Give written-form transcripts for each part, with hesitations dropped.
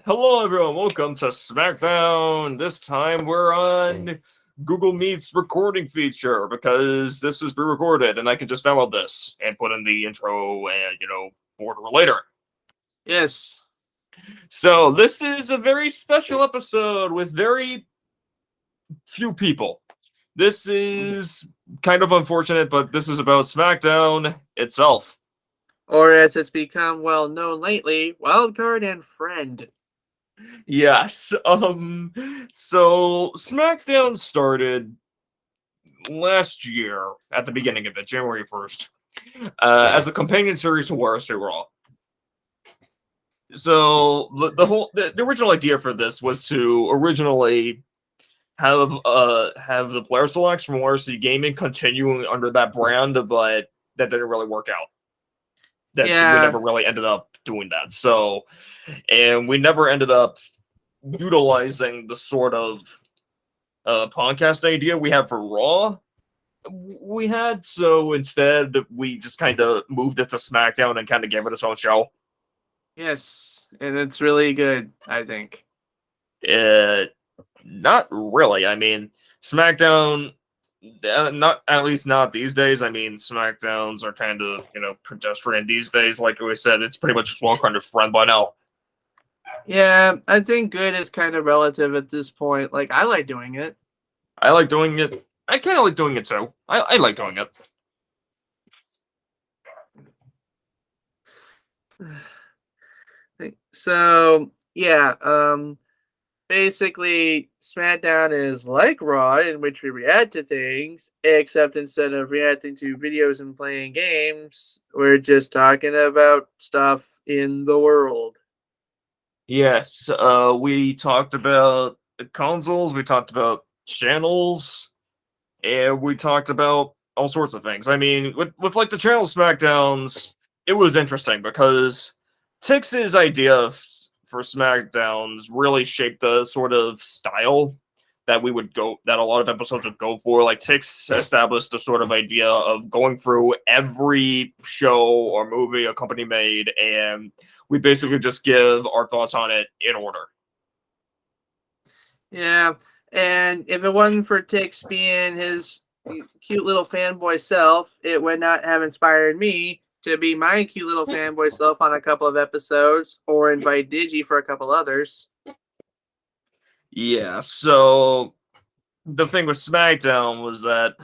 Hello, everyone. Welcome to Smackdown. This time we're on Google Meet's recording feature because this is pre-recorded, and I can just download this and put in the intro and border later. Yes. So this is a very special episode with very few people. This is kind of unfortunate, but this is about Smackdown itself. Or as it's become well known lately, Wildcard and Friend. Yes. So SmackDown started last year at the beginning of it, January 1st, as a companion series to War Raw. So the original idea for this was to originally have the player selects from WRC Gaming continuing under that brand, but that didn't really work out. We never really ended up doing that. So, and we never ended up utilizing the sort of podcast idea we have for Raw we had. So instead, we just kind of moved it to SmackDown and kind of gave it its own show. Yes, and it's really good, I think. Not really. I mean, SmackDown, not these days. I mean, SmackDowns are kind of, pedestrian these days. Like we said, it's pretty much well kind of friend by now. Yeah, I think good is kind of relative at this point. Like, I like doing it. I like doing it. I kind of like doing it too. I like doing it. So, yeah, basically, SmackDown is like Raw, in which we react to things, except instead of reacting to videos and playing games, we're just talking about stuff in the world. Yes, we talked about consoles, we talked about channels, and we talked about all sorts of things. I mean, with like the channel SmackDowns, it was interesting because Tix's idea for SmackDowns really shaped the sort of style that that a lot of episodes would go for. Like Tix established a sort of idea of going through every show or movie a company made, and we basically just give our thoughts on it in order. Yeah, and if it wasn't for Tix being his cute little fanboy self, it would not have inspired me to be my cute little fanboy self on a couple of episodes or invite Digi for a couple others. Yeah, so the thing with SmackDown was that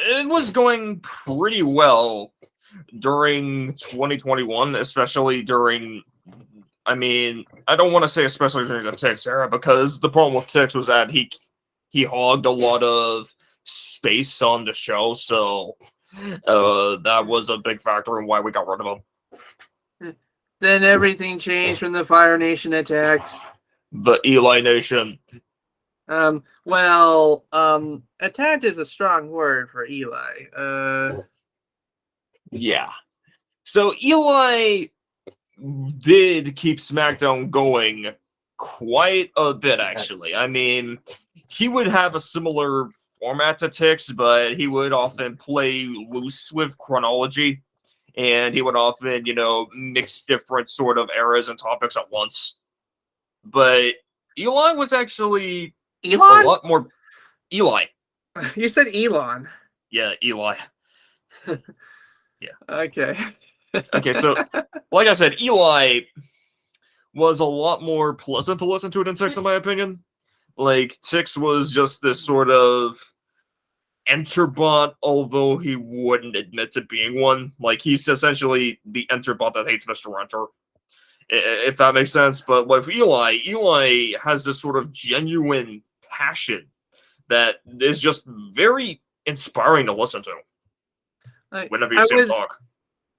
it was going pretty well during 2021, especially during, I mean, I don't want to say especially during the Tix era, because the problem with Tix was that he hogged a lot of space on the show, so that was a big factor in why we got rid of him. Then everything changed when the Fire Nation attacked. The Eli Nation. Attacked is a strong word for Eli. Yeah. So Eli did keep SmackDown going quite a bit, actually. I mean, he would have a similar format to Tix, but he would often play loose with chronology, and he would often, mix different sort of eras and topics at once. But Eli was actually Elon? a lot more... Eli. You said Elon. Yeah, Eli. Yeah. Okay. Okay, so like I said, Eli was a lot more pleasant to listen to than Tix, in my opinion. Like, Tix was just this sort of Enterbot, although he wouldn't admit to being one. Like, he's essentially the Enterbot that hates Mr. Enter, if that makes sense. But with Eli has this sort of genuine passion that is just very inspiring to listen to whenever you see him talk.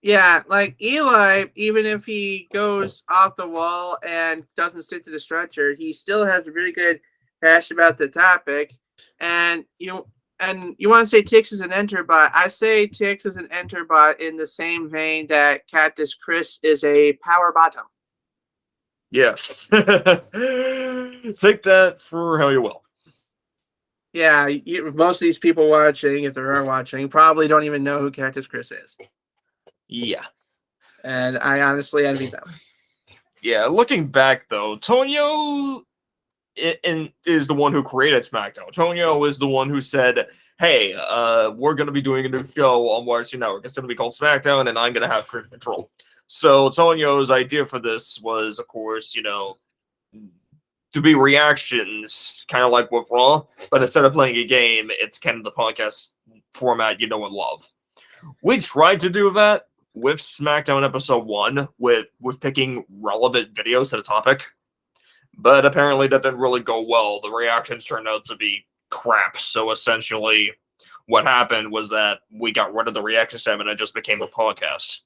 Yeah, like Eli, even if he goes off the wall and doesn't stick to the structure, he still has a really good passion about the topic. And you want to say Tix is an Enterbot. I say Tix is an Enterbot in the same vein that Cactus Chris is a power bottom. Yes. Take that for how you will. Yeah, most of these people watching, if they are watching, probably don't even know who Cactus Chris is. Yeah. And I honestly envy them. Yeah, looking back though, Tonyo is the one who created SmackDown. Tonyo is the one who said, "Hey, we're going to be doing a new show on YRC Network. It's going to be called SmackDown, and I'm going to have creative control." So Tonyo's idea for this was, of course, to be reactions, kind of like with Raw, but instead of playing a game, it's kind of the podcast format you know and love. We tried to do that with SmackDown episode 1 with picking relevant videos to the topic, but apparently that didn't really go well. The reactions turned out to be crap. So essentially, what happened was that we got rid of the reaction segment and it just became a podcast.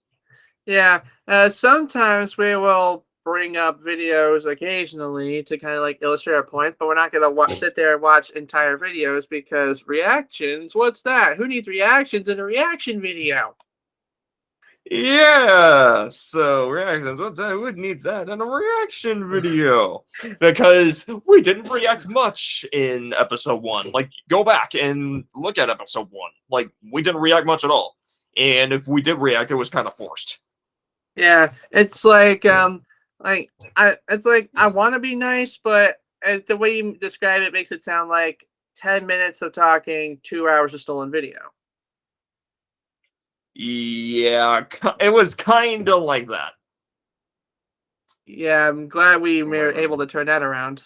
Yeah, sometimes we will bring up videos occasionally to kind of like illustrate our points, but we're not going to sit there and watch entire videos because reactions, what's that? Who needs reactions in a reaction video? Yeah, so reactions. What's that? Who needs that in a reaction video? Because we didn't react much in episode 1. Like, go back and look at episode 1. Like, we didn't react much at all. And if we did react, it was kind of forced. Yeah, it's like it's like I want to be nice, but the way you describe it makes it sound like 10 minutes of talking, 2 hours of stolen video. Yeah, it was kind of like that. Yeah, I'm glad we were able to turn that around.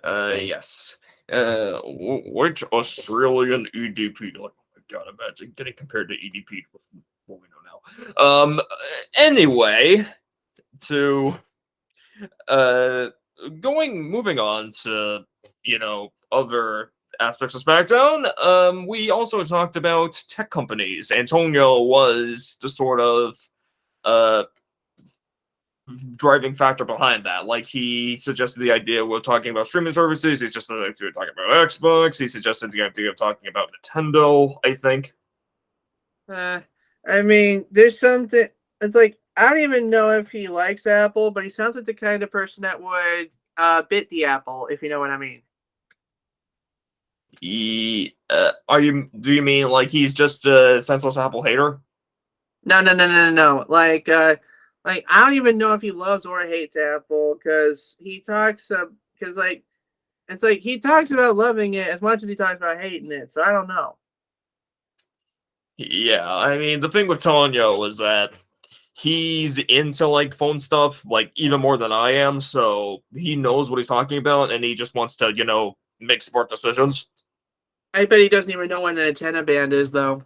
Yes. Which Australian EDP? Like, oh my god, imagine getting compared to EDP with what we know now. Anyway, to moving on to other aspects of SmackDown. We also talked about tech companies. Antonio was the sort of uh driving factor behind that. Like, he suggested the idea of talking about streaming services. He suggested the idea of talking about Xbox. He suggested the idea of talking about Nintendo, I think. I mean, there's something. It's like I don't even know if he likes Apple, but he sounds like the kind of person that would bit the apple, if you know what I mean. Do you mean like he's just a senseless Apple hater? No. Like I don't even know if he loves or hates Apple because he talks because like it's like he talks about loving it as much as he talks about hating it. So I don't know. Yeah, I mean, the thing with Tonyo is that he's into like phone stuff like even more than I am, so he knows what he's talking about and he just wants to, make smart decisions. I bet he doesn't even know what an antenna band is, though.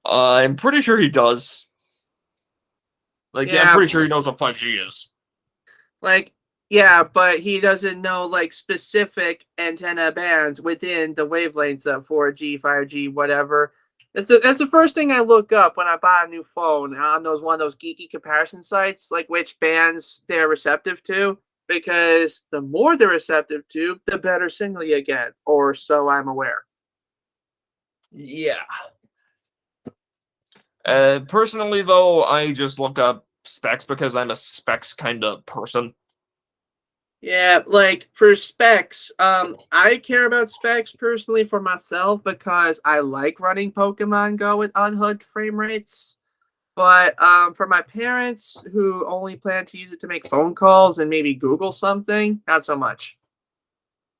I'm pretty sure he does. Like, yeah, I'm pretty sure he knows what 5G is. Like, yeah, but he doesn't know like specific antenna bands within the wavelengths of 4G, 5G, whatever. That's the first thing I look up when I buy a new phone on one of those geeky comparison sites, like which bands they're receptive to. Because the more they're receptive to, the better signal you get, or so I'm aware. Yeah. Personally, though, I just look up specs because I'm a specs kind of person. Yeah, like for specs, I care about specs personally for myself because I like running Pokemon Go with unhooked frame rates. But for my parents who only plan to use it to make phone calls and maybe Google something, not so much.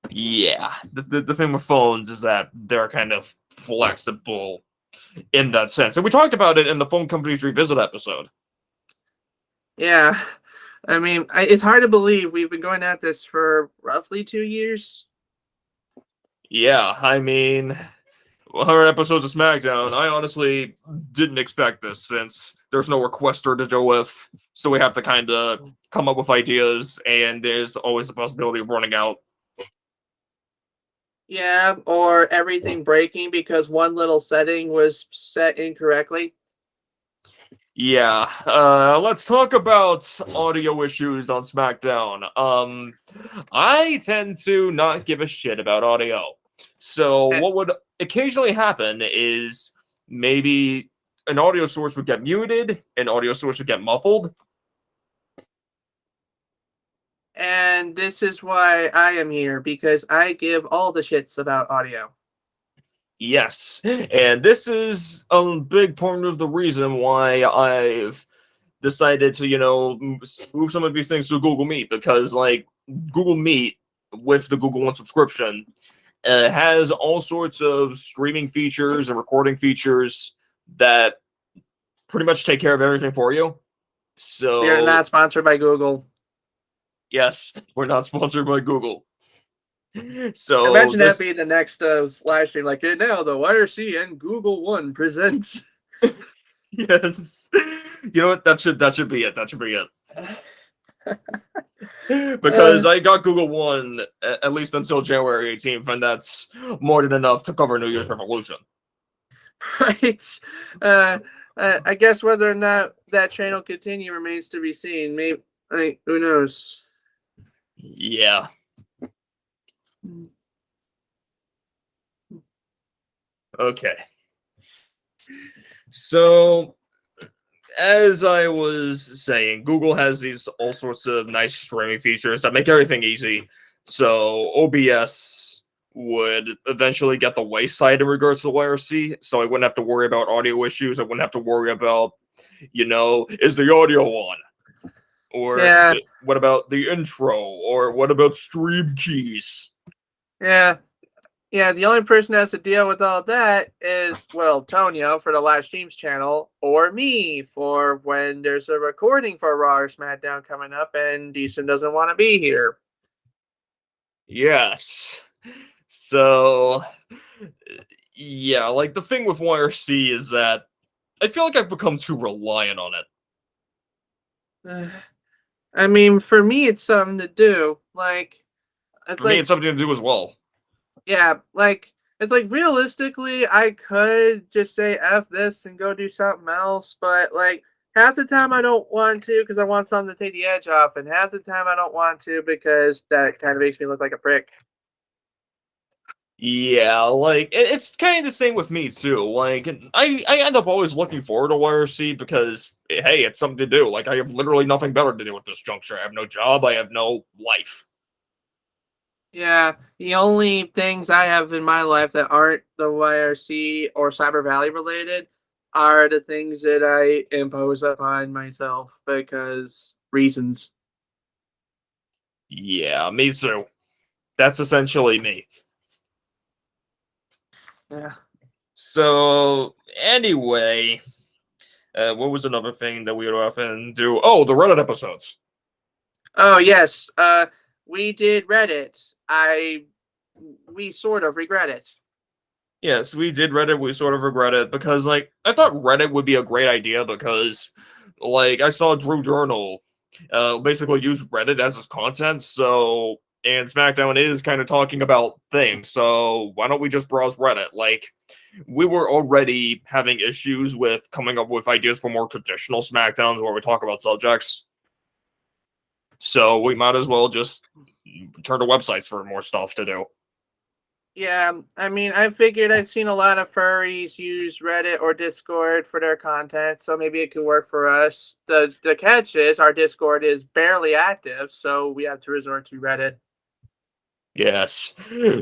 Yeah, the thing with phones is that they're kind of flexible in that sense. And we talked about it in the Phone Companies Revisit episode. Yeah, I mean, it's hard to believe we've been going at this for roughly 2 years. Yeah, I mean, 100 episodes of SmackDown, I honestly didn't expect this since there's no requester to go with, so we have to kind of come up with ideas, and there's always the possibility of running out. Yeah, or everything breaking because one little setting was set incorrectly. Yeah, let's talk about audio issues on SmackDown. I tend to not give a shit about audio. So what would occasionally happen is maybe an audio source would get muted, an audio source would get muffled. And this is why I am here, because I give all the shits about audio. Yes, and this is a big part of the reason why I've decided to, move some of these things to Google Meet because, like, Google Meet with the Google One subscription has all sorts of streaming features and recording features that pretty much take care of everything for you. We are So, not sponsored by Google. yes, we're not sponsored by Google. So Imagine that this, being the next live stream. Like, and now the YRC and Google One presents. yes, you know what? That should be it. That should be it. Because I got Google One at least until January 18th, and that's more than enough to cover New Year's Revolution. Right. I guess whether or not that train will continue remains to be seen. Maybe, who knows? Yeah. Okay. So, as I was saying, Google has these all sorts of nice streaming features that make everything easy. So, OBS would eventually get the wayside in regards to the YRC, so I wouldn't have to worry about audio issues. I wouldn't have to worry about, is the audio on? Or Yeah. what about the intro? Or what about stream keys? Yeah. Yeah, the only person that has to deal with all that is, well, Tonio for the live streams channel, or me for when there's a recording for Raw or Smackdown coming up and Decent doesn't want to be here. Yes. So, yeah, like the thing with YRC is that I feel like I've become too reliant on it. I mean, for me, it's something to do. Like, For me, it's something to do as well. Yeah, like, it's like realistically, I could just say F this and go do something else, but like half the time I don't want to because I want something to take the edge off, and half the time I don't want to because that kind of makes me look like a prick. Yeah, like it's kind of the same with me too. Like I end up always looking forward to YRC because hey, it's something to do. Like I have literally nothing better to do at this juncture. I have no job. I have no life. Yeah, the only things I have in my life that aren't the YRC or Cyber Valley related are the things that I impose upon myself because reasons. Yeah, me too. That's essentially me. Yeah. So anyway, what was another thing that we would often do? Oh, the Reddit episodes. Oh yes. We did Reddit. We sort of regret it. Yes, we did Reddit. We sort of regret it because, like, I thought Reddit would be a great idea because, like, I saw Drew Journal basically use Reddit as his content. So, and SmackDown is kind of talking about things. So, why don't we just browse Reddit? Like, we were already having issues with coming up with ideas for more traditional SmackDowns where we talk about subjects. So, we might as well just turn to websites for more stuff to do. Yeah, I mean, I figured I've seen a lot of furries use Reddit or Discord for their content, so maybe it could work for us. The catch is our Discord is barely active, so we have to resort to Reddit. Yes.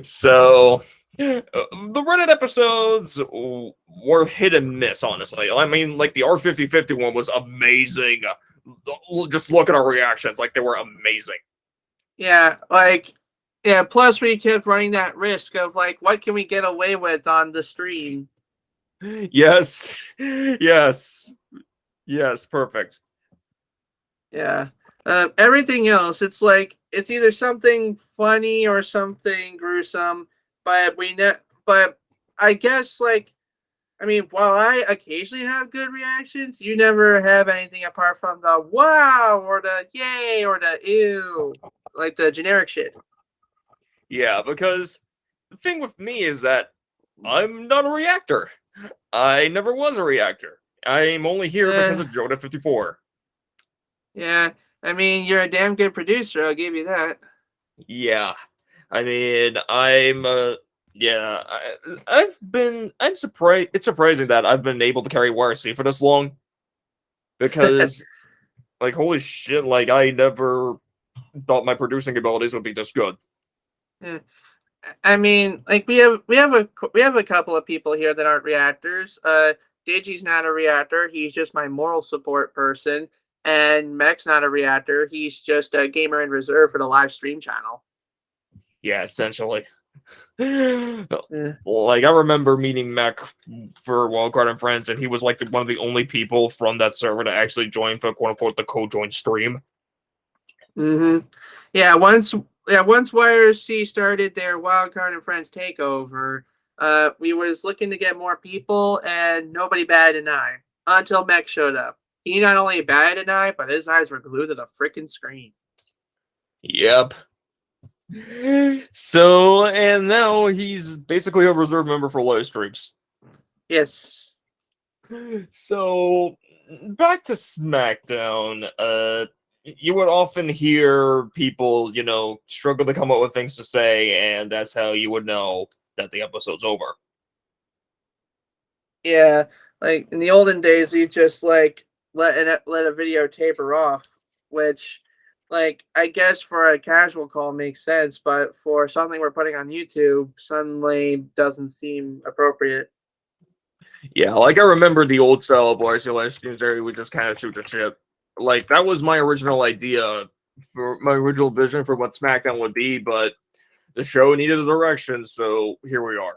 So the Reddit episodes were hit and miss, honestly. I mean, like the R5050 one was amazing. Just look at our reactions. Like, they were amazing. Yeah, plus we kept running that risk of, like, what can we get away with on the stream? Yes. Yes. Yes, perfect. Yeah. Everything else, it's like it's either something funny or something gruesome, but but I guess, like, I mean, while I occasionally have good reactions, you never have anything apart from the wow or the yay or the ew, like the generic shit. Yeah, because the thing with me is that I'm not a reactor. I never was a reactor. I'm only here because of Joda54. Yeah, I mean, you're a damn good producer, I'll give you that. Yeah, I mean, yeah, I'm surprised. It's surprising that I've been able to carry YRC for this long because, like, holy shit, like, I never thought my producing abilities would be this good. Yeah. I mean, like, we have a couple of people here that aren't reactors. Digi's not a reactor. He's just my moral support person. and Mech's not a reactor. He's just a gamer in reserve for the live stream channel. Yeah, essentially. Eh. Like, I remember meeting Mech for Wildcard and Friends, and he was like one of the only people from that server to actually join for quote unquote the co-join stream. Mm-hmm. Yeah, once YRC started their Wildcard and Friends takeover, we was looking to get more people, and nobody batted an eye until Mech showed up. He not only batted an eye, but his eyes were glued to the freaking screen. Yep. So, and now he's basically a reserve member for live streams. Yes. So, back to Smackdown. You would often hear people, struggle to come up with things to say, and that's how you would know that the episode's over. Yeah, like in the olden days, we just like let a video taper off, which, like, I guess for a casual call makes sense, but for something we're putting on YouTube, suddenly doesn't seem appropriate. Yeah, like I remember the old style of RC live streams where we just kind of shoot the shit. Like that was my original idea for my original vision for what SmackDown would be, but the show needed a direction, so here we are.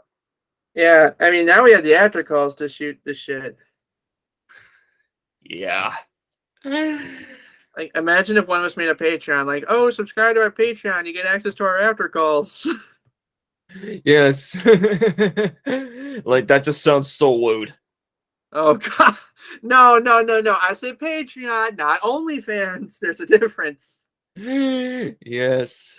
Yeah, I mean, now we have the after calls to shoot the shit. Yeah. Like, imagine if one of us made a Patreon, like, oh, subscribe to our Patreon, you get access to our after calls. Yes. Like that just sounds so lewd. Oh god. No. I said Patreon, not OnlyFans. There's a difference. Yes.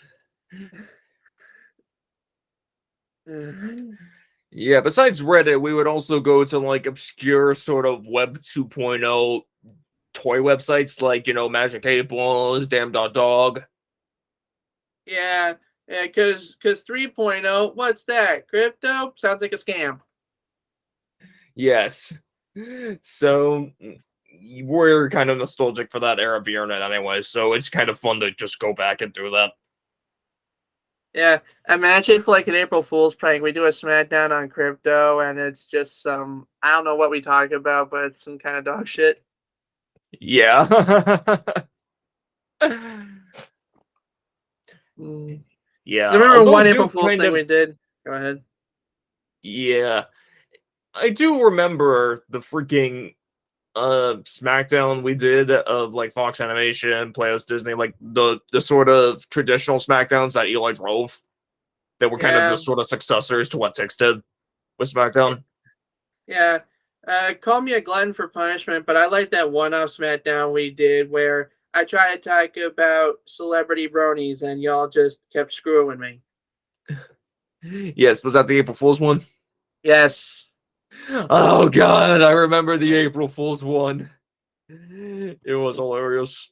Yeah, besides Reddit, we would also go to like obscure sort of Web 2.0 toy websites like, Magic 8 Balls, Damn.dog. Yeah, because 3.0, what's that? Crypto? Sounds like a scam. Yes. So we're kind of nostalgic for that era of the internet anyway, so it's kind of fun to just go back and do that. Yeah, imagine for like an April Fool's prank, we do a Smackdown on crypto, and it's just some, I don't know what we talk about, but it's some kind of dog shit. Yeah. Yeah. I remember Although one I April do Fool's kind thing of, we did. Go ahead. yeah. I do remember the freaking SmackDown we did of like Fox Animation, Playhouse Disney, like the sort of traditional SmackDowns that Eli drove that were kind of Yeah, just sort of successors to what Six did with SmackDown. yeah. Call me a glutton for punishment, but I like that one-off Smackdown we did where I tried to talk about celebrity bronies and y'all just kept screwing me. Yes, was that the April Fool's one? Yes. Oh god, I remember the April Fool's one. It was hilarious.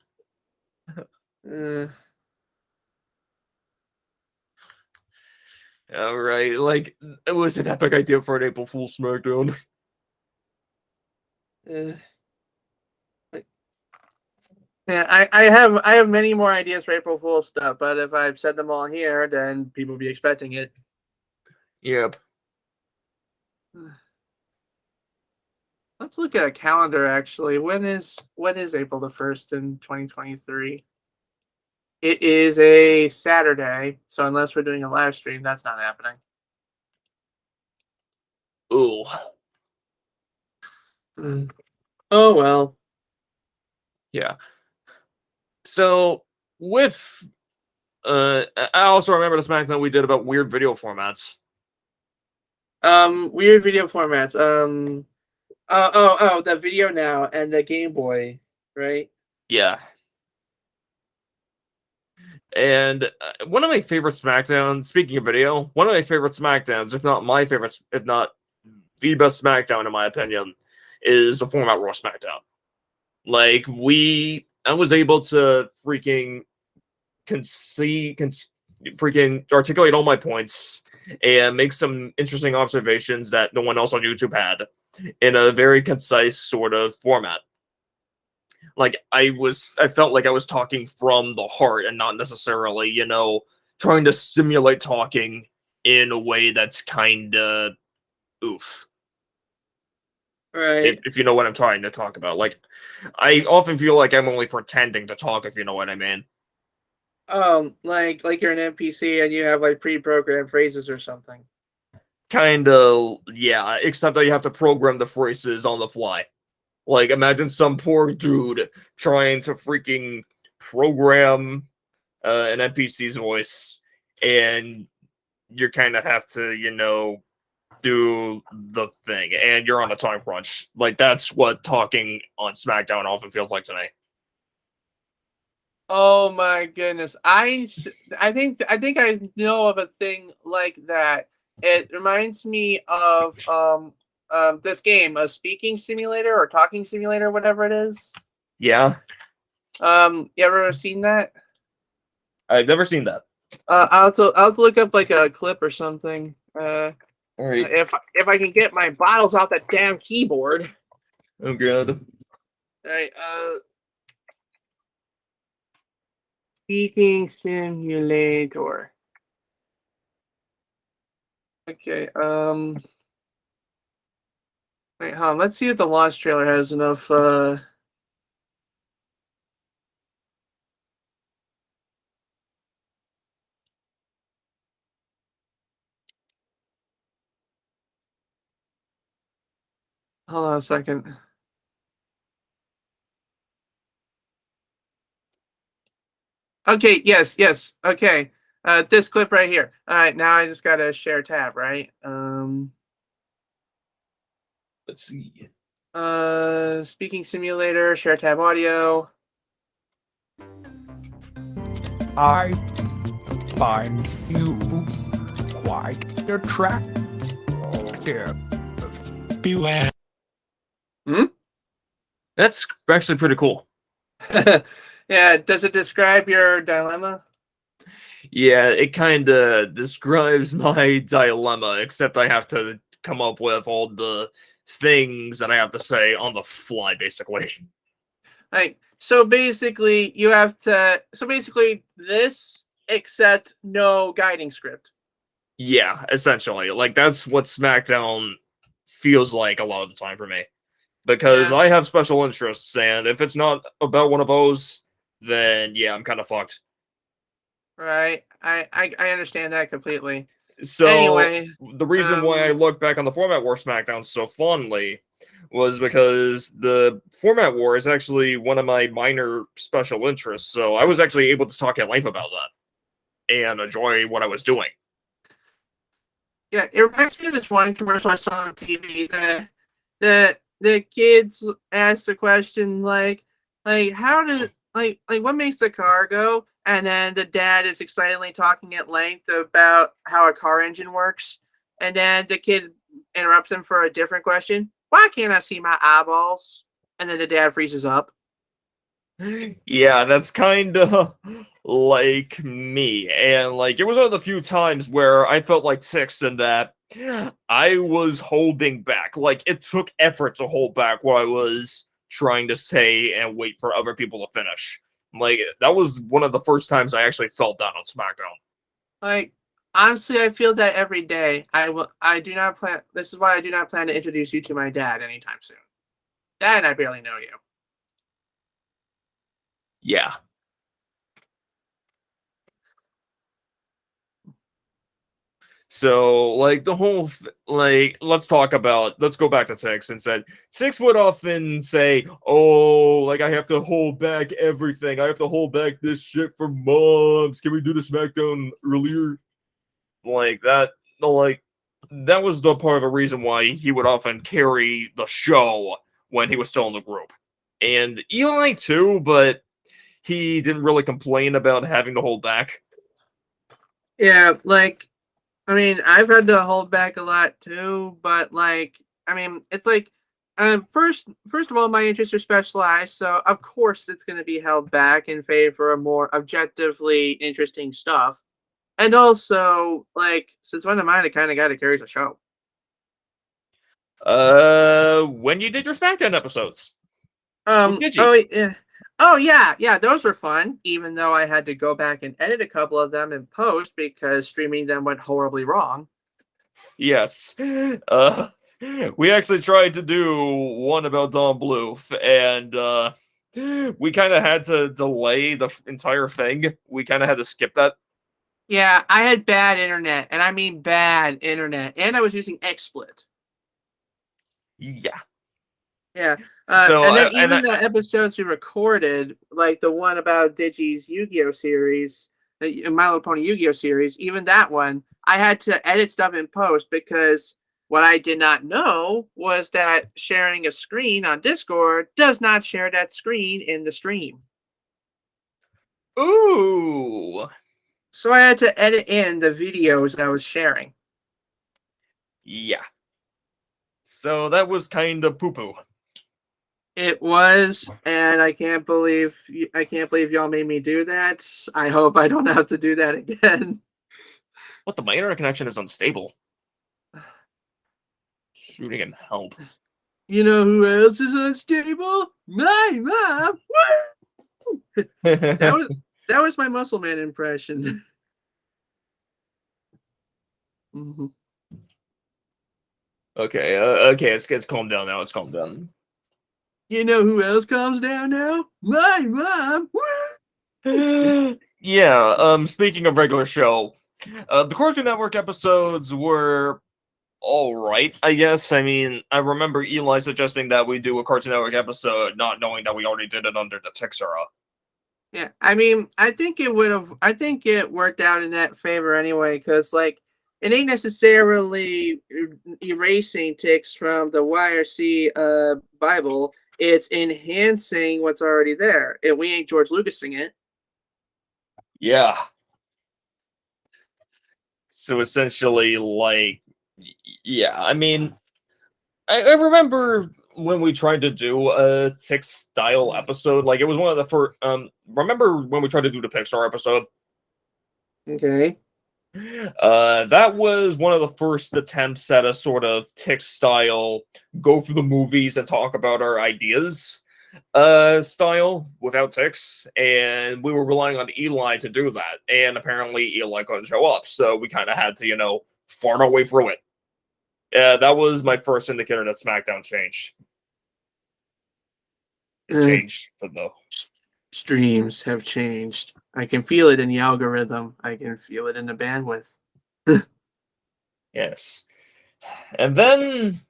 All right, like it was an epic idea for an April Fool's SmackDown. Yeah, I have many more ideas for April Fool's stuff, but if I've said them all here, then people will be expecting it. Yep. Let's look at a calendar. Actually, when is April the 1st in 2023? It is a Saturday, so unless we're doing a live stream, that's not happening. Ooh. Oh well. Yeah. So with I also remember the SmackDown we did about weird video formats. Weird video formats. The Video Now and the Game Boy, right? Yeah. And one of my favorite SmackDowns, speaking of video, one of my favorite SmackDowns, if not my favorite, if not the best SmackDown in my opinion, is the format Raw SmackDown. Like I was able to freaking freaking articulate all my points and make some interesting observations that no one else on YouTube had in a very concise sort of format. Like I felt like I was talking from the heart and not necessarily, trying to simulate talking in a way that's kind of oof. Right. If you know what I'm trying to talk about. Like, I often feel like I'm only pretending to talk, if you know what I mean. Like you're an NPC and you have like pre-programmed phrases or something. Kind of, yeah, except that you have to program the phrases on the fly. Like, imagine some poor dude trying to freaking program an NPC's voice, and you kind of have to, do the thing, and you're on a time crunch. Like, that's what talking on SmackDown often feels like to me. Oh my goodness. I think I know of a thing like that. It reminds me of this game, a speaking simulator or talking simulator, whatever it is. Yeah, You ever seen that? I've never seen that. I'll have to look up like a clip or something. All right. If I can get my bottles off that damn keyboard. Oh god. All right, speaking simulator. Okay, wait, hold on. Let's see if the launch trailer has enough. Hold on a second. Okay, yes. Okay. This clip right here. All right, now I just gotta share tab, right? Let's see. Speaking simulator, share tab audio. I find you quite attractive. Beware. That's actually pretty cool. Yeah, does it describe your dilemma? Yeah, it kind of describes my dilemma, except I have to come up with all the things that I have to say on the fly, basically. Like, so basically, you have to. So basically, this except no guiding script. Yeah, essentially. Like, that's what SmackDown feels like a lot of the time for me. Because Yeah. I have special interests, and if it's not about one of those, then yeah, I'm kind of fucked. Right. I understand that completely. So Anyway, the reason why I look back on the Format War SmackDown so fondly was because the Format War is actually one of my minor special interests. So I was actually able to talk at length about that and enjoy what I was doing. yeah, it reminds me of this one commercial I saw on TV that the kids asked the question like how did like what makes the car go? And then the dad is excitedly talking at length about how a car engine works. And then the kid interrupts him for a different question. Why can't I see my eyeballs? And then the dad freezes up. Yeah, that's kind of like me. And like it was one of the few times where I felt like Six in that I was holding back. Like it took effort to hold back what I was trying to say and wait for other people to finish. Like that was one of the first times I actually felt that on SmackDown. Like honestly, I feel that every day. I do not plan. This is why I do not plan to introduce you to my dad anytime soon. Dad, I barely know you. Yeah. So, like the whole, let's go back to Six and said Six would often say, "Oh, like I have to hold back everything. I have to hold back this shit for months. Can we do the SmackDown earlier?" Like that, like that was the part of the reason why he would often carry the show when he was still in the group, and Eli too, but he didn't really complain about having to hold back. Yeah, like I mean, I've had to hold back a lot too, but like, I mean, it's like, first of all, my interests are specialized, so of course it's going to be held back in favor of more objectively interesting stuff. And also, like, since one of mine, it kind of got to carry the show. When you did your SmackDown episodes. Did you? Oh yeah, those were fun. Even though I had to go back and edit a couple of them in post because streaming them went horribly wrong. Yes. We actually tried to do one about Don Bluth, and we kind of had to delay the entire thing. We kind of had to skip that. Yeah, I had bad internet, and I mean bad internet, and I was using XSplit. Yeah. Yeah. So, And then and even the episodes we recorded, like the one about Digi's Yu-Gi-Oh series, My Little Pony Yu-Gi-Oh series, even that one, I had to edit stuff in post because what I did not know was that sharing a screen on Discord does not share that screen in the stream. ooh, So I had to edit in the videos that I was sharing. yeah. So that was kind of poo-poo. It was, and I can't believe y'all made me do that. I hope I don't have to do that again. What, my internet connection is unstable. Shooting and help. You know who else is unstable? My mom. That was my Muscle Man impression. Mhm. Okay, okay, it's calmed down now. It's calmed down. You know who else calms down now? My mom. Yeah. Speaking of regular show, the Cartoon Network episodes were all right, I guess. I mean, I remember Eli suggesting that we do a Cartoon Network episode, not knowing that we already did it under the Tix era. Yeah, I mean, I think it worked out in that favor anyway, because like it ain't necessarily erasing ticks from the YRC Bible. It's enhancing what's already there, and we ain't George Lucasing it. Yeah. So essentially, like, yeah. I mean, I remember when we tried to do a Tix style episode. Like, it was one of the first. Remember when we tried to do the Pixar episode? Okay. That was one of the first attempts at a sort of Tix style, go through the movies and talk about our ideas style without Tix, and we were relying on Eli to do that, and apparently Eli couldn't show up, so we kind of had to, farm our way through it. That was my first indicator that Smackdown changed. It changed for the Streams have changed. I can feel it in the algorithm. I can feel it in the bandwidth. yes. And then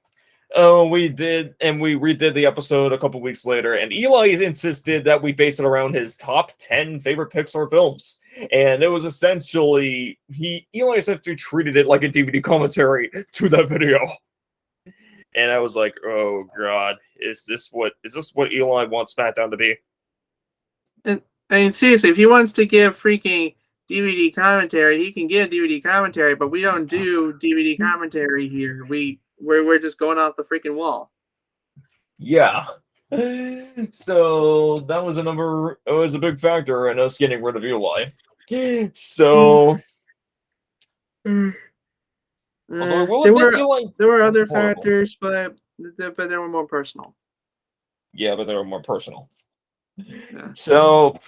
we redid the episode a couple weeks later, and Eli insisted that we base it around his top 10 favorite Pixar films. And it was essentially, Eli essentially treated it like a DVD commentary to that video. And I was like, oh god, is this what Eli wants Smackdown to be? And I mean, seriously, if he wants to give freaking DVD commentary, he can give DVD commentary, but we don't do DVD commentary here. We're just going off the freaking wall. Yeah. So that was it was a big factor in us getting rid of Eli. So There were other factors, but they were more personal. Yeah, but they were more personal. Yeah. So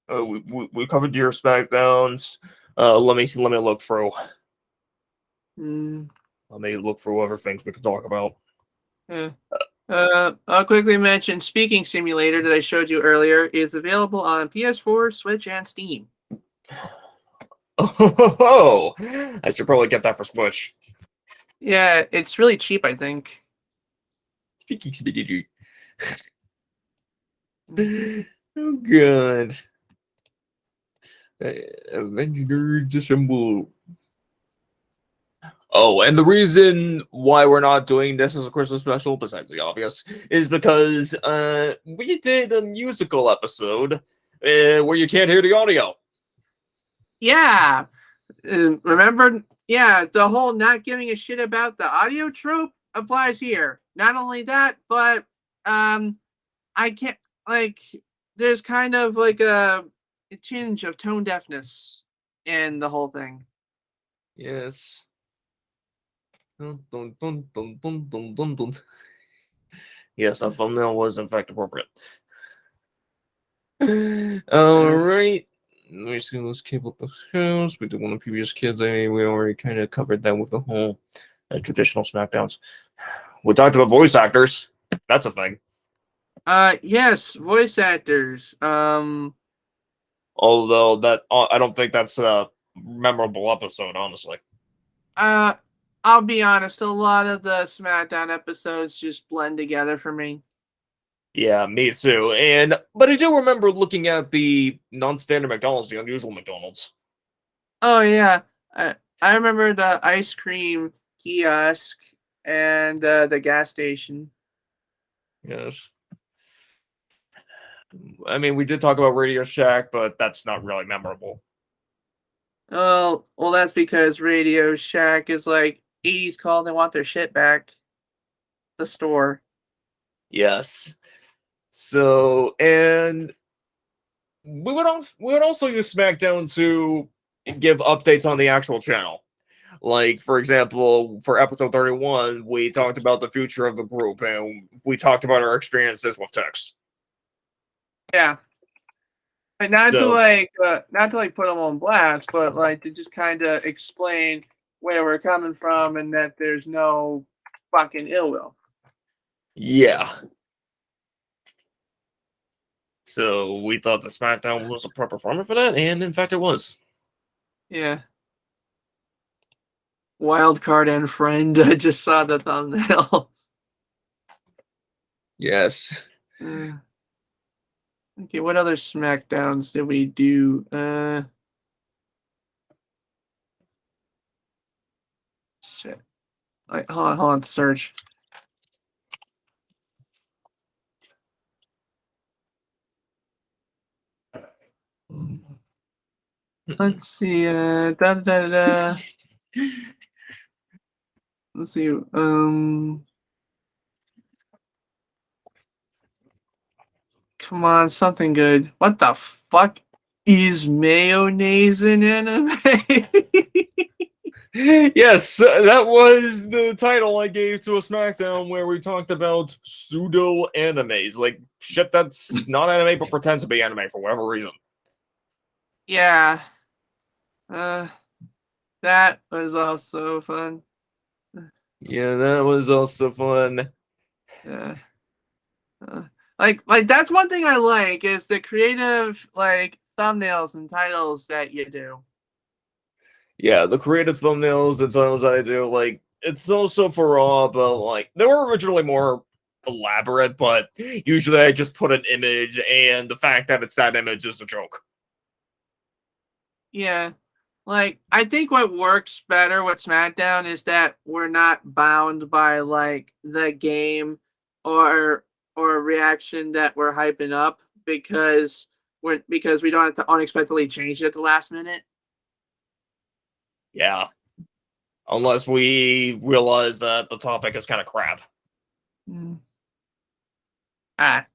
we covered your Smackdowns. Let me look through. Let me look through other things we can talk about. Yeah. I'll quickly mention Speaking Simulator that I showed you earlier is available on PS4, Switch, and Steam. Oh, I should probably get that for Switch. Yeah, it's really cheap, I think. Speaking Simulator. Oh god. Avengers Assemble. Oh, and the reason why we're not doing this as a Christmas special, besides the obvious, is because we did a musical episode where you can't hear the audio. Yeah. Remember? Yeah, the whole not giving a shit about the audio trope applies here. Not only that, but I can't, like, there's kind of like a tinge of tone deafness in the whole thing. Yes. Dun, dun, dun, dun, dun, dun, dun, dun. Yes, that thumbnail was in fact appropriate. Alright. Let me see, let's keep up the shows. We did one of the previous kids. We already kind of covered that with the whole traditional Smackdowns. We talked about voice actors. That's a thing. Yes, voice actors. Although that I don't think that's a memorable episode, honestly. I'll be honest, a lot of the SmackDown episodes just blend together for me. Yeah, me too. But I do remember looking at the non-standard McDonald's, the unusual McDonald's. Oh yeah, I remember the ice cream kiosk and the gas station. Yes. I mean, we did talk about Radio Shack, but that's not really memorable. Well, that's because Radio Shack is like 80s call. They want their shit back. The store. Yes. So, and we would also use SmackDown to give updates on the actual channel. Like, for example, for episode 31, we talked about the future of the group, and we talked about our experiences with Tex. Yeah. But not to put them on blast, but like to just kind of explain where we're coming from and that there's no fucking ill will. Yeah. So we thought that SmackDown was a proper format for that, and in fact it was. Yeah. Wild card and friend. I just saw the thumbnail. Yes. Okay, what other Smackdowns did we do? Shit. Like, hold on, search. Let's see. Let's see. Come on, something good. What the fuck is mayonnaise in anime? Yes, that was the title I gave to a SmackDown where we talked about pseudo animes, like shit that's not anime but pretends to be anime for whatever reason. Yeah. That was also fun. Yeah, that was also fun. Yeah. Like that's one thing I like is the creative like thumbnails and titles that you do. Yeah, the creative thumbnails and titles that I do, like, it's also for Raw, but like they were originally more elaborate, but usually I just put an image, and the fact that it's that image is the joke. Yeah. Like I think what works better with SmackDown is that we're not bound by like the game or a reaction that we're hyping up because we don't have to unexpectedly change it at the last minute. Yeah. Unless we realize that the topic is kind of crap. Ah.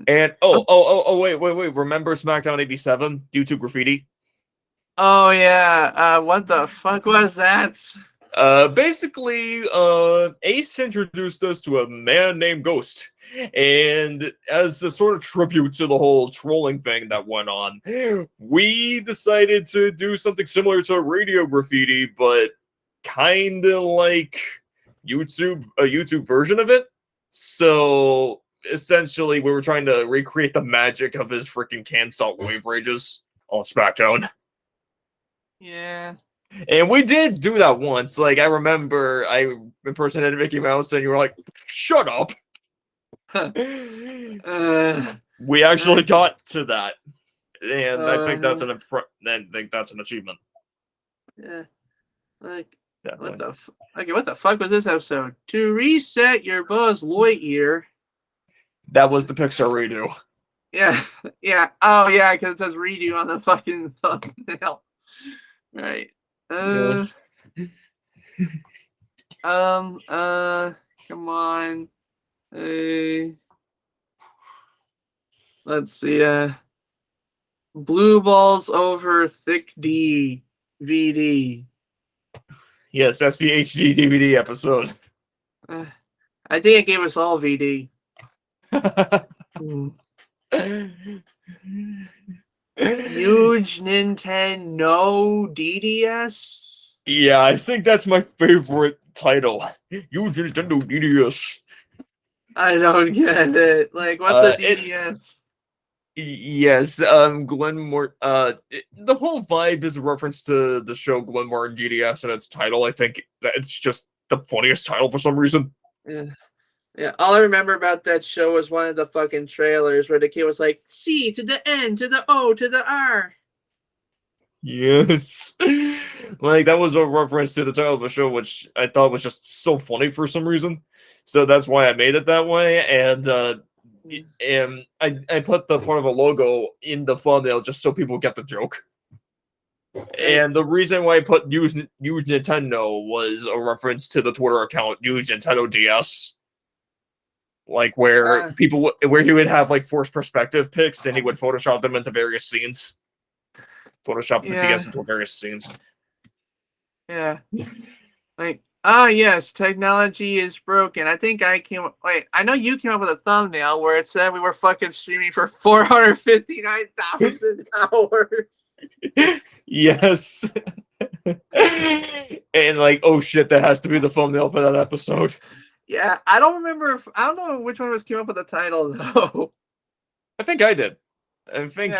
And wait. Remember SmackDown 87? YouTube graffiti? Oh yeah. What the fuck was that? Basically, Ace introduced us to a man named Ghost. And as a sort of tribute to the whole trolling thing that went on, we decided to do something similar to radio graffiti, but kind of like a YouTube version of it. So essentially, we were trying to recreate the magic of his freaking Can't Stop Wave Rages on SmackDown. Yeah. And we did do that once. Like, I remember I impersonated Mickey Mouse, and you were like, "Shut up." We actually got to that, and I think that's an achievement. Yeah. Like Definitely. what the fuck was this episode? To reset your Buzz Lightyear. That was the Pixar redo. Yeah. Yeah. Oh yeah, because it says redo on the fucking thumbnail. Right. Yes. Come on. Let's see. Blue balls over thick D VD. Yes, that's the HD DVD episode. I think it gave us all VD. Huge Nintendo DDS. Yeah, I think that's my favorite title. Use Nintendo DDS. I don't get it. Like, what's a DDS? Yes, Glenmore. The whole vibe is a reference to the show Glenmore and GDS and its title. I think that it's just the funniest title for some reason. Yeah. Yeah, all I remember about that show was one of the fucking trailers where the kid was like, C to the N to the O to the R. Yes, like that was a reference to the title of the show, which I thought was just so funny for some reason. So that's why I made it that way, and I put the part of a logo in the thumbnail just so people get the joke. And the reason why I put use Nintendo was a reference to the Twitter account Use Nintendo DS, like where where he would have like forced perspective pics and he would Photoshop them into various scenes. Photoshop the DS into various scenes. Yeah. Like, yes, technology is broken. I think I know you came up with a thumbnail where it said we were fucking streaming for 459,000 hours. Yes. And like, oh shit, that has to be the thumbnail for that episode. Yeah, I don't know which one of us came up with the title though. I think I did. I think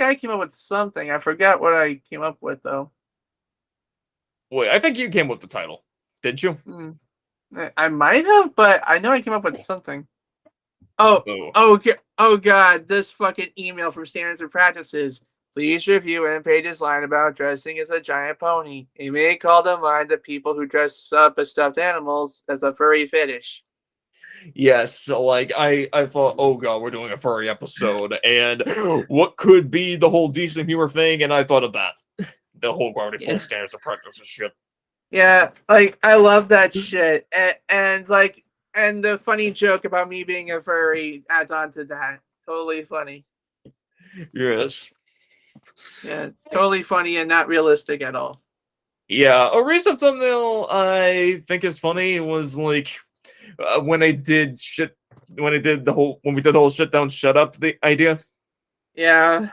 I came up with something. I forgot what I came up with though. Wait, I think you came up with the title. Did you? I might have, but I know I came up with something. Oh god, this fucking email from Standards and Practices. Please review Page's line about dressing as a giant pony. It may call to mind the people who dress up as stuffed animals as a furry fetish. Yes, so like I thought, oh god, we're doing a furry episode, and what could be the whole decent humor thing, and I thought of that. The whole Gravity Falls Standards of Practice shit. Yeah, like I love that shit, and the funny joke about me being a furry adds on to that. Totally funny. Yes. Yeah, totally funny and not realistic at all. Yeah, a recent thumbnail I think is funny was like when we did the whole shit down, shut up the idea. Yeah.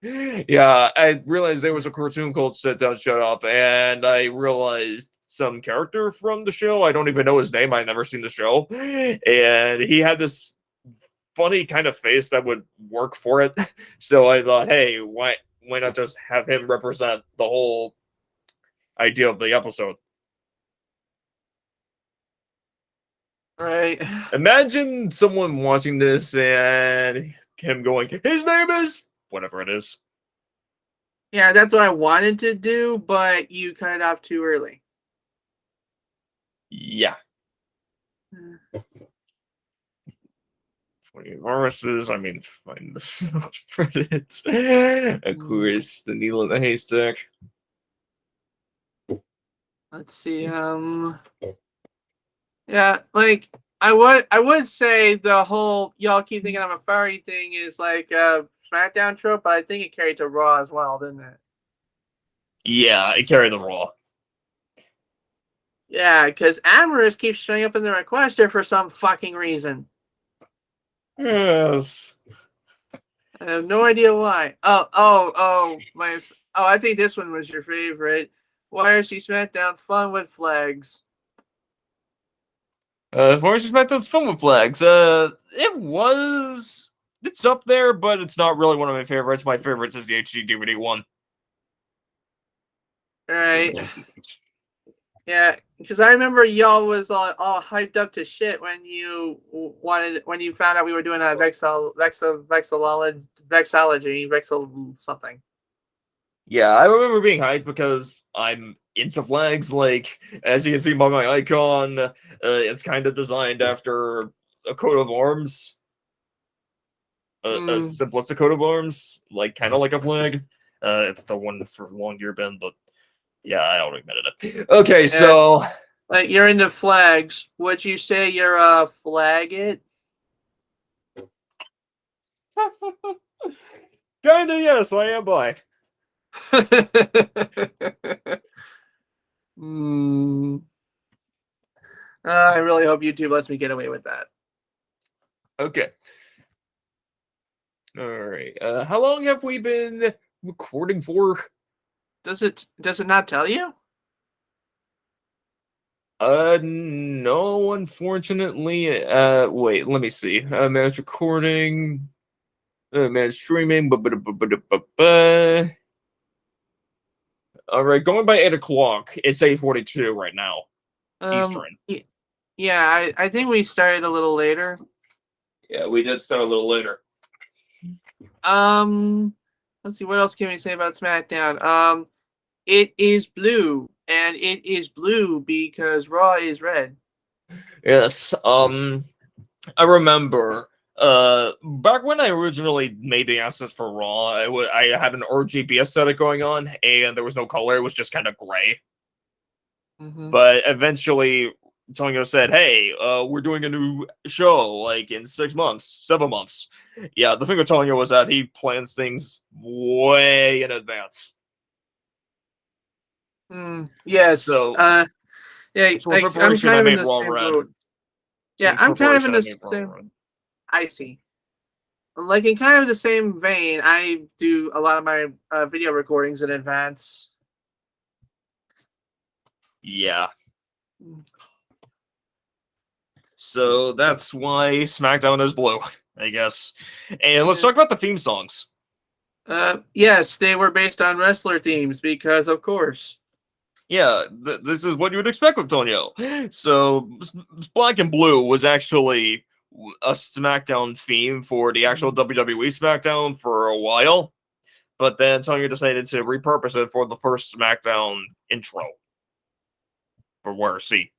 Yeah, I realized there was a cartoon called Sit Down, Shut Up, and I realized some character from the show. I don't even know his name. I've never seen the show. And he had this funny kind of face that would work for it. So I thought, hey, why not just have him represent the whole idea of the episode? Right. Imagine someone watching this and him going, his name is whatever it is. Yeah, that's what I wanted to do, but you cut it off too early. Yeah. 20 viruses, I mean, find the credits. Of course, the needle in the haystack. Let's see. Yeah, like I would say the whole y'all keep thinking I'm a furry thing is like a Smackdown trope, but I think it carried to Raw as well, didn't it? Yeah, it carried the Raw. Yeah, because Amorous keeps showing up in the requester for some fucking reason. Yes. I have no idea why. I think this one was your favorite. Why are she Smackdown's fun with flags? Force Perspective's Film with Flags. It's up there, but it's not really one of my favorites. My favorites is the HD DVD one. Right. Yeah, because I remember y'all was all hyped up to shit when you found out we were doing a vexillology something. Yeah, I remember being hyped because I'm into flags. Like, as you can see by my icon, it's kind of designed after a coat of arms. A simplistic coat of arms, like kind of like a flag. It's the one for Long Year Ben, but yeah, I already admitted it. Okay, so like you're into flags. Would you say you're a flagget? Kinda, yes, I am bi. I really hope YouTube lets me get away with that. Okay. All right. How long have we been recording for? Does it not tell you? No, unfortunately. Wait, let me see. Manage recording, manage streaming. All right, going by 8 o'clock. It's 8:42 right now, Eastern. Yeah, I think we started a little later. Yeah, we did start a little later. Let's see, what else can we say about SmackDown? It is blue, and it is blue because Raw is red. Yes. I remember. Back when I originally made the assets for Raw, I had an RGB aesthetic going on, and there was no color. It was just kind of gray. Mm-hmm. But eventually, Tonyo said, "Hey, we're doing a new show, like in 6 months, 7 months." Yeah, the thing with Tonyo was that he plans things way in advance. Yes. So, Yeah, for like I'm preparation, kind I of in made the Raw same red. boat. So Yeah, I'm kind of in preparation, I the made Raw same. red. I see. Like in kind of the same vein, I do a lot of my video recordings in advance. Yeah. So that's why SmackDown is blue, I guess. And let's talk about the theme songs. Yes, they were based on wrestler themes because, of course. Yeah, this is what you would expect with Tonyo. So, Black and Blue was actually a SmackDown theme for the actual WWE SmackDown for a while, but then Tonyo decided to repurpose it for the first SmackDown intro for WRC.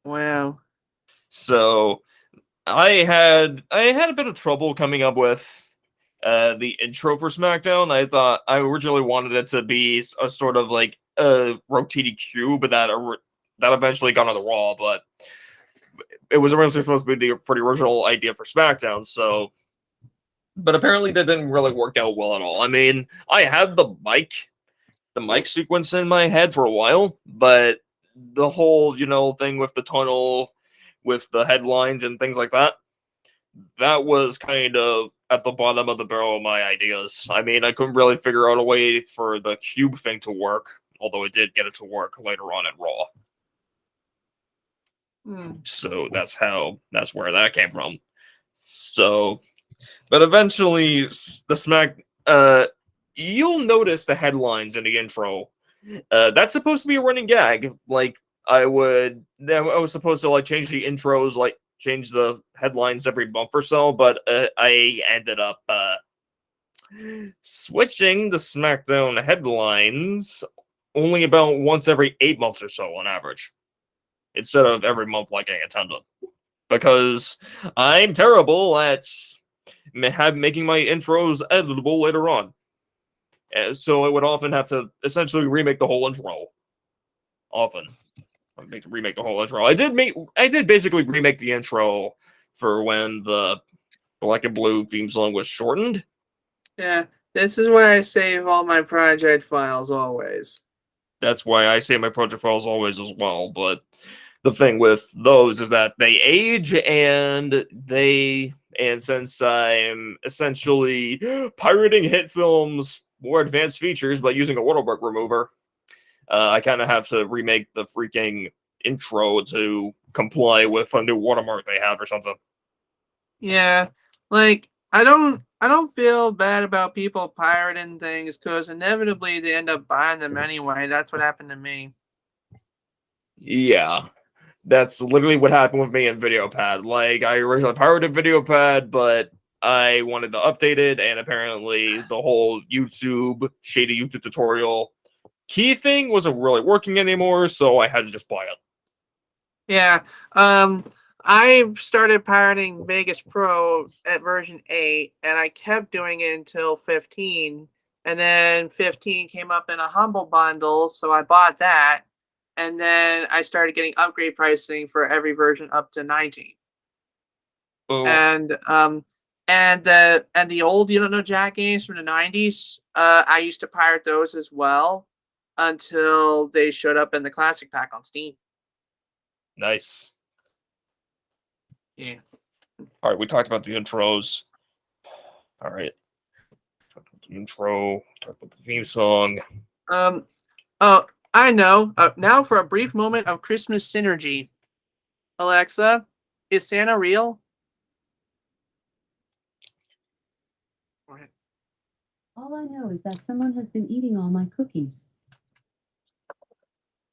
Wow. So, I had a bit of trouble coming up with the intro for SmackDown. I thought I originally wanted it to be a sort of like a rotating cube, but that eventually got on the Raw. But it was originally supposed to be for the original idea for SmackDown. So, but apparently that didn't really work out well at all. I mean, I had the mic sequence in my head for a while, but the whole thing with the tunnel, with the headlines and things like that was kind of at the bottom of the barrel of my ideas. I mean, I couldn't really figure out a way for the cube thing to work, although I did get it to work later on at Raw. So that's where that came from. So, but eventually, you'll notice the headlines in the intro. That's supposed to be a running gag. Like I was supposed to like change the intros, like change the headlines every month or so, but I ended up switching the SmackDown headlines only about once every 8 months or so on average, instead of every month like I intended. Because I'm terrible at making my intros editable later on. So I would often have to essentially remake the whole intro. Often. Remake the whole intro. I did basically remake the intro for when the Black and Blue theme song was shortened. Yeah, this is where I save all my project files always. That's why I save my project files always as well. But the thing with those is that they age, and since I'm essentially pirating hit films more advanced features by using a watermark remover, I kind of have to remake the freaking intro to comply with a new watermark they have or something. Yeah, like I don't feel bad about people pirating things because inevitably they end up buying them anyway. That's what happened to me. Yeah, that's literally what happened with me in VideoPad. Like, I originally pirated VideoPad, but I wanted to update it, and apparently the whole shady YouTube tutorial key thing wasn't really working anymore, so I had to just buy it. Yeah. I started pirating Vegas Pro at version 8, and I kept doing it until 15. And then 15 came up in a Humble bundle, so I bought that. And then I started getting upgrade pricing for every version up to 19. Oh, And the old Jack games from the 90s, I used to pirate those as well until they showed up in the classic pack on Steam. nice. Yeah. All right, we talked about the intros. All right. Intro. Talk about the theme song. Oh, I know. Now for a brief moment of Christmas synergy. Alexa, is Santa real? All I know is that someone has been eating all my cookies.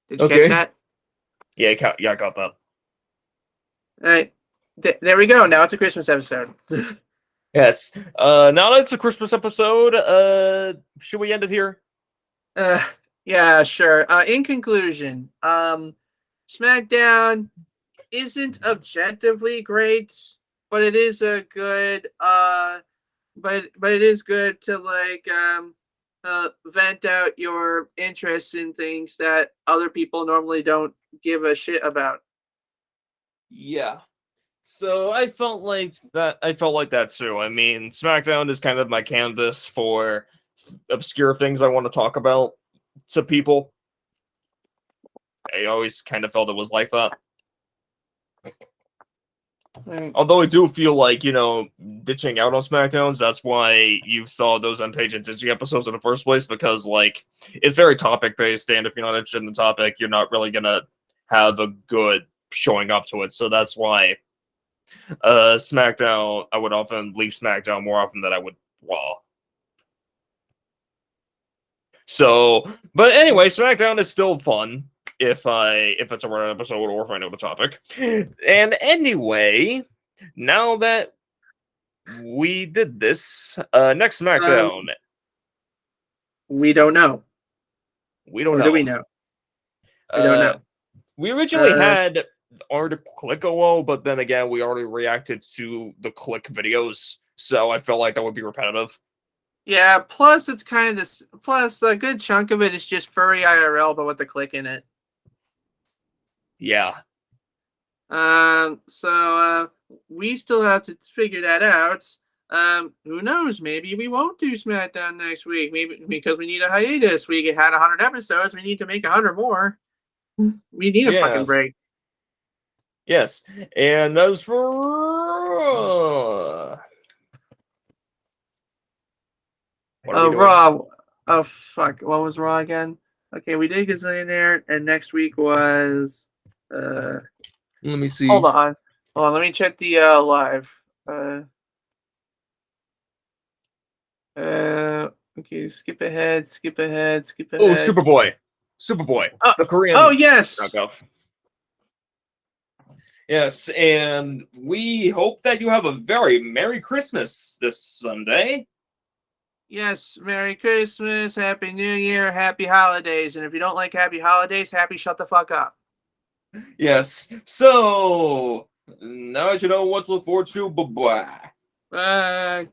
Did you Okay. catch that? Yeah, I got that. All right. There we go. Now it's a Christmas episode. Yes. Now that it's a Christmas episode, should we end it here? Yeah, sure. In conclusion, Smackdown isn't objectively great, but it is a good but it is good to like vent out your interests in things that other people normally don't give a shit about. Yeah. So I felt like that. I felt like that too. I mean, SmackDown is kind of my canvas for obscure things I want to talk about to people. I always kind of felt it was like that. Although I do feel like, ditching out on SmackDowns, that's why you saw those Unpage and Disney episodes in the first place, because, like, it's very topic-based, and if you're not interested in the topic, you're not really gonna have a good showing up to it, so that's why SmackDown, I would often leave SmackDown more often than I would Raw. So, but anyway, SmackDown is still fun if it's a run episode or if I know the topic. And anyway, now that we did this, next SmackDown, We don't know. we don't Or know. do we know? We don't know. We originally had Art to Click OO, but then again, we already reacted to the Click videos, so I felt like that would be repetitive. Yeah, plus it's kind of plus a good chunk of it is just furry IRL, but with the click in it. Yeah. So we still have to figure that out. Who knows? Maybe we won't do SmackDown next week. Maybe because we need a hiatus. We had 100 episodes. We need to make 100 more. We need a fucking Yes. break. Yes. And as for what are we doing? Raw. Oh fuck! What was Raw again? Okay, we did Gazillionaire, and next week was. Let me see. Hold on. Let me check the live. Okay, skip ahead. Oh, Superboy. Oh, the Korean. Oh yes. knockoff. Yes, and we hope that you have a very Merry Christmas this Sunday. Yes, Merry Christmas, Happy New Year, Happy Holidays, and if you don't like Happy Holidays, happy shut the fuck up. Yes. So now that you know what to look forward to, bye-bye. Bye.